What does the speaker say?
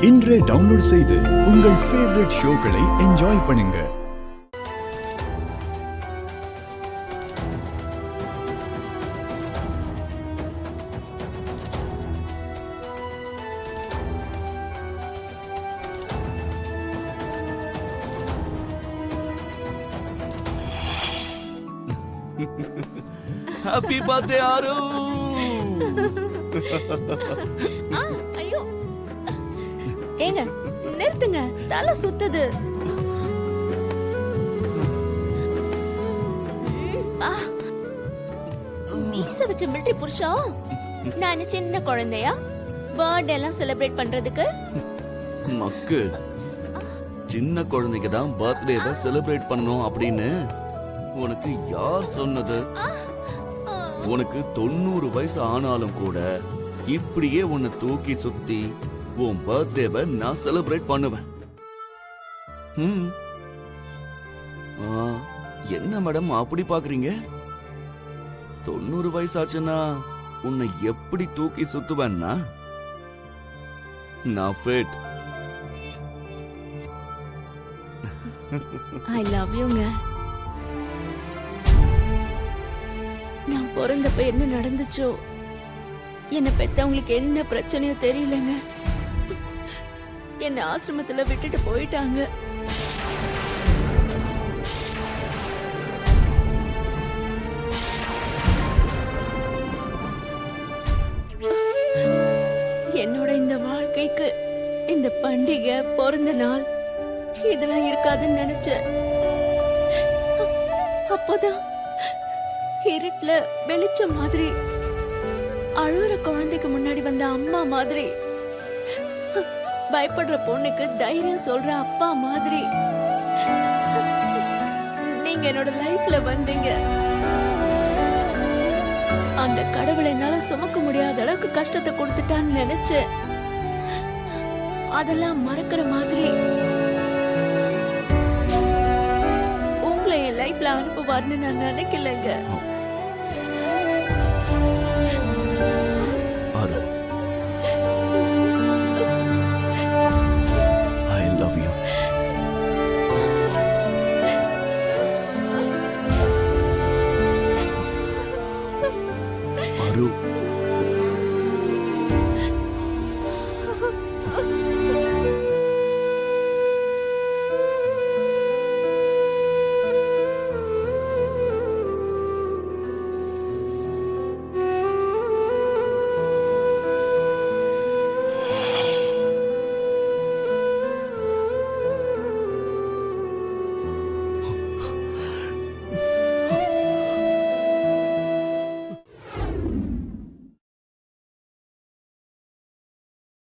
இன்றே டவுன்லோட் செய்து உங்கள் ஃபேவரட் ஷோக்களை என்ஜாய் பண்ணுங்க. Happy birthday Aru. ஐயோ ஏங்க நிறுத்துங்க, தலை சுத்துது. மீச வச்ச மிலிட்டரி புருஷா, நான் சின்ன குழந்தையா பர்த்டே எல்லாம் செலிப்ரேட் பண்றதுக்கு? மக்கு, சின்ன குழந்தைக்கு தான் பர்த்டேவை செலிப்ரேட் பண்ணணும் அப்படின்னு உனக்கு யார் சொன்னது? உனக்கு 90 வயசு ஆனாலும் கூட இப்படியே உன்னை தூக்கி சுத்தி உன் பர்த்டேவை நான் செலிப்ரேட் பண்ணுவேன். என்ன மேடம் அப்படி பாக்குறீங்க? 90 வயசாச்சுன்னா உன்னை எப்படி தூக்கி சுத்துவேன்னா நான் ஃபிட். ஐ லவ் யூங்க. நான் பிறந்தப்ப என்ன நடந்துச்சோ, என்ன பெத்தவங்களுக்கு என்ன பிரச்சனையோ தெரியலங்க. என்ன ஆசிரமத்துல விட்டுட்டு போயிட்டாங்க. என்னோட இந்த வாழ்க்கைக்கு இந்த பண்டிகை, பிறந்த நாள் இதெல்லாம் இருக்காதுன்னு நினைச்சேன். அப்போதான் இருட்டுல வெளிச்சம் மாதிரி, அழுற குழந்தைக்கு முன்னாடி வந்த அம்மா மாதிரி, பயப்படுற பொண்ணுக்கு தைரியம் சொல்ற அப்பா மாதிரி நீங்க என்னோட லைஃப்ல வந்தீங்க. அந்த கடவுளை என்னால சுமக்க முடியாத அளவுக்கு கஷ்டத்தை கொடுத்துட்டான்னு நினைச்சேன். அதெல்லாம் மறக்கிற மாதிரி உங்களை என் லைஃப்ல அனுப்புவார்னு நான் நினைக்கலங்க.